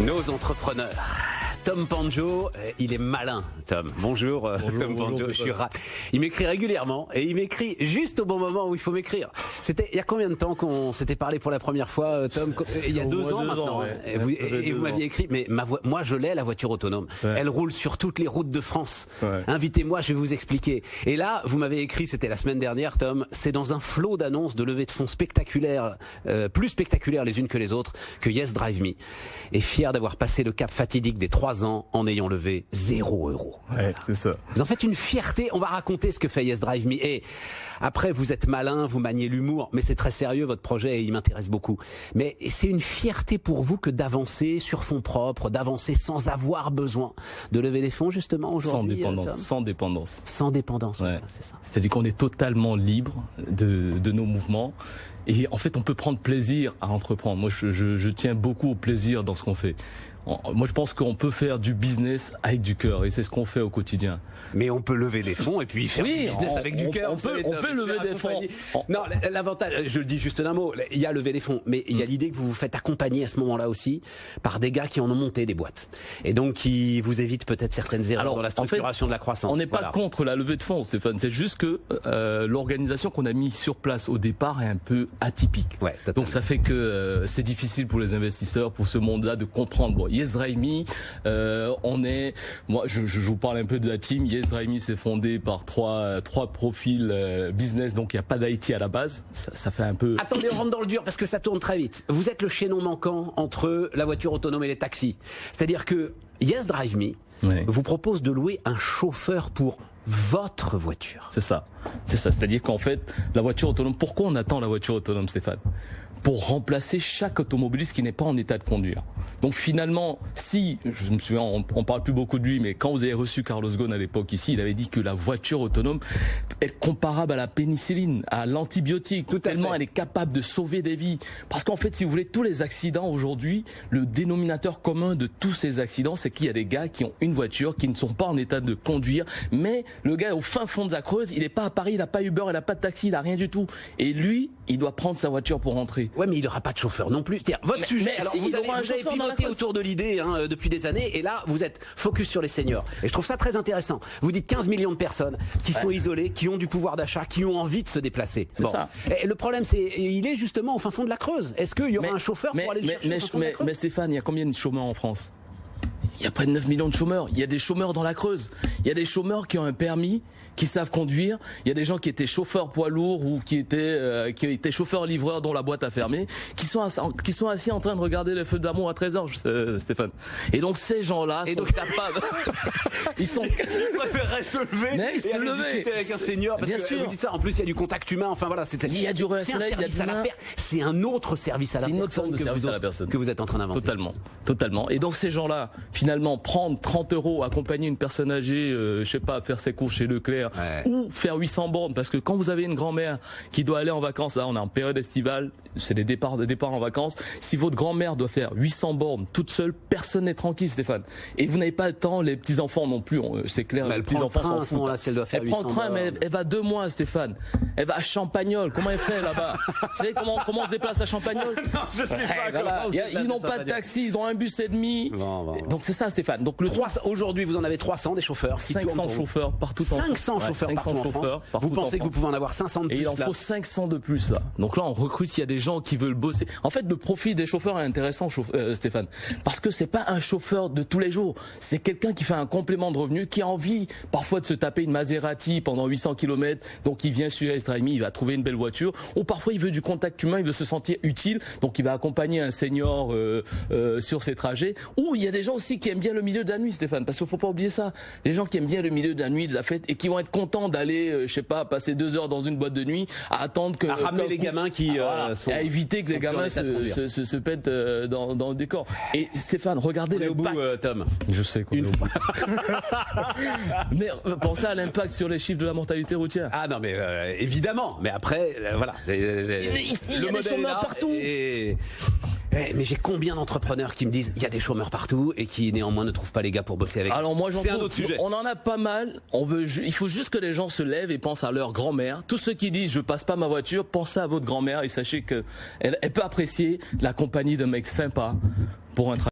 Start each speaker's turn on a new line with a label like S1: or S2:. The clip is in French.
S1: Nos entrepreneurs. Tom Panjo, il est malin, Tom. Bonjour, Tom Panjo. Il m'écrit régulièrement et il m'écrit juste au bon moment où il faut m'écrire. C'était il y a combien de temps qu'on s'était parlé pour la première fois, Tom? Il y a 2 ans maintenant.
S2: Ouais.
S1: Et vous m'aviez écrit, mais moi je l'ai, la voiture autonome. Ouais. Elle roule sur toutes les routes de France. Ouais. Invitez-moi, je vais vous expliquer. Et là, vous m'avez écrit, c'était la semaine dernière, Tom, c'est dans un flot d'annonces de levée de fonds spectaculaires, plus spectaculaires les unes que les autres, que Yes Drive Me est fier d'avoir passé le cap fatidique des 3 ans en ayant levé 0 €.
S2: Ouais,
S1: voilà.
S2: c'est ça.
S1: Vous en faites une fierté. On va raconter ce que fait Yes Drive Me. Et après, vous êtes malin, vous maniez l'humour, mais c'est très sérieux votre projet et il m'intéresse beaucoup. Mais c'est une fierté pour vous que d'avancer sur fonds propres, d'avancer sans avoir besoin de lever des fonds justement aujourd'hui.
S2: Sans dépendance.
S1: Sans dépendance,
S2: ouais.
S1: Voilà, c'est ça.
S2: C'est-à-dire qu'on est totalement libre de nos mouvements. Et en fait, on peut prendre plaisir à entreprendre. Moi, je tiens beaucoup au plaisir dans ce qu'on fait. Moi, je pense qu'on peut faire du business avec du cœur, et c'est ce qu'on fait au quotidien.
S1: Mais on peut lever des fonds et puis faire du business avec du cœur.
S2: On peut lever des fonds.
S1: Non, l'avantage, je le dis juste d'un mot, il y a lever des fonds, mais il y a l'idée que vous vous faites accompagner à ce moment-là aussi par des gars qui en ont monté des boîtes. Et donc, qui vous évitent peut-être certaines erreurs dans la structuration de la croissance.
S2: On n'est pas contre la levée de fonds, Stéphane. C'est juste que l'organisation qu'on a mis sur place au départ est un peu atypique.
S1: Ouais,
S2: donc ça fait que c'est difficile pour les investisseurs, pour ce monde-là, de comprendre. Bon, Yes Drive Me, moi je vous parle un peu de la team. Yes Drive Me, c'est fondé par trois profils business, donc il n'y a pas d'IT à la base. Ça fait un peu...
S1: Attendez, on rentre dans le dur parce que ça tourne très vite. Vous êtes le chaînon manquant entre la voiture autonome et les taxis. C'est-à-dire que Yes Drive Me vous propose de louer un chauffeur pour votre voiture.
S2: C'est ça. C'est-à-dire qu'en fait, la voiture autonome, pourquoi on attend la voiture autonome, Stéphane ? Pour remplacer chaque automobiliste qui n'est pas en état de conduire. Donc finalement, si, je me souviens, on parle plus beaucoup de lui, mais quand vous avez reçu Carlos Ghosn à l'époque ici, il avait dit que la voiture autonome est comparable à la pénicilline, à l'antibiotique, tellement elle est capable de sauver des vies. Parce qu'en fait, si vous voulez, tous les accidents aujourd'hui, le dénominateur commun de tous ces accidents, c'est qu'il y a des gars qui ont une voiture, qui ne sont pas en état de conduire, mais le gars est au fin fond de la Creuse, il n'est pas à Paris, il n'a pas Uber, il n'a pas de taxi, il n'a rien du tout. Et lui, il doit prendre sa voiture pour rentrer.
S1: Ouais, mais il n'aura pas de chauffeur non plus. C'est-à-dire, votre sujet, alors vous avez pivoté autour de l'idée depuis des années, et là, vous êtes focus sur les seniors. Et je trouve ça très intéressant. Vous dites 15 millions de personnes qui sont isolées, qui ont du pouvoir d'achat, qui ont envie de se déplacer.
S2: C'est ça.
S1: Et le problème, il est justement au fin fond de la Creuse. Est-ce qu'il y aura un chauffeur pour aller le chercher au fin fond de la Creuse ?
S2: Mais Stéphane, il y a combien de chômeurs en France ? Il y a près de 9 millions de chômeurs. Il y a des chômeurs dans la Creuse. Il y a des chômeurs qui ont un permis, qui savent conduire. Il y a des gens qui étaient chauffeurs poids lourds ou qui étaient chauffeurs livreurs dont la boîte a fermé, qui sont assis en train de regarder les feux d'amour à 13h, Stéphane. Et donc ces gens-là sont capables. Ils
S1: préféreraient se lever et aller discuter avec un senior. Parce que vous dites ça. En plus, il y a du contact humain. Enfin voilà,
S2: il y a du relationnel, il y a du humain.
S1: C'est un autre service à la personne.
S2: C'est une autre forme de service à la personne
S1: que vous êtes en train d'inventer.
S2: Totalement. Et donc ces gens-là, finalement, prendre 30 €, accompagner une personne âgée, je sais pas, faire ses courses chez Leclerc, ou faire 800 bornes, parce que quand vous avez une grand-mère qui doit aller en vacances, là on est en période estivale, c'est des départs en vacances, si votre grand-mère doit faire 800 bornes toute seule, personne n'est tranquille, Stéphane. Et vous n'avez pas le temps, les petits-enfants non plus, c'est clair,
S1: les petits-enfants s'en foutent.
S2: Elle prend le train, mais elle va 2 mois, Stéphane. Elle va à Champagnole, comment elle fait là-bas? Vous savez comment on se déplace à Champagnole?
S1: Non, je sais pas.
S2: Ils n'ont pas de taxi, ils ont un bus et demi. Donc c'est ça, Stéphane. Donc
S1: aujourd'hui, vous en avez 300 des chauffeurs.
S2: 500 chauffeurs partout en France.
S1: 500 chauffeurs partout en France. Vous pensez que vous pouvez en avoir 500 de plus?
S2: Et il en faut 500 de plus là. Donc là, on recrute, il y a des gens qui veulent bosser. En fait, le profil des chauffeurs est intéressant, Stéphane, parce que c'est pas un chauffeur de tous les jours. C'est quelqu'un qui fait un complément de revenu, qui a envie parfois de se taper une Maserati pendant 800 km. Donc il vient sur Yes Drive Me, il va trouver une belle voiture. Ou parfois il veut du contact humain, il veut se sentir utile. Donc il va accompagner un senior sur ses trajets. Ou il y a des gens aussi qui aiment bien le milieu de la nuit, Stéphane, parce qu'il faut pas oublier ça. Les gens qui aiment bien le milieu de la nuit, de la fête, et qui vont être contents d'aller, je sais pas, passer 2 heures dans une boîte de nuit, à attendre que...
S1: À ramener les gamins qui sont...
S2: À éviter que les gamins se pètent dans le décor. Et Stéphane, regardez
S1: l'impact... On est au bout, Tom.
S2: Je sais qu'on est au bout. Mais pensez à l'impact sur les chiffres de la mortalité routière.
S1: Ah non, mais évidemment. Mais après, voilà.
S2: Il y a des chômeurs partout.
S1: Mais j'ai combien d'entrepreneurs qui me disent il y a des chômeurs partout et qui néanmoins ne trouvent pas les gars pour bosser avec.
S2: Alors moi,
S1: c'est un autre sujet.
S2: On en a pas mal. Il faut juste que les gens se lèvent et pensent à leur grand-mère. Tous ceux qui disent je passe pas ma voiture, pensez à votre grand-mère et sachez que elle peut apprécier la compagnie d'un mec sympa pour un travail.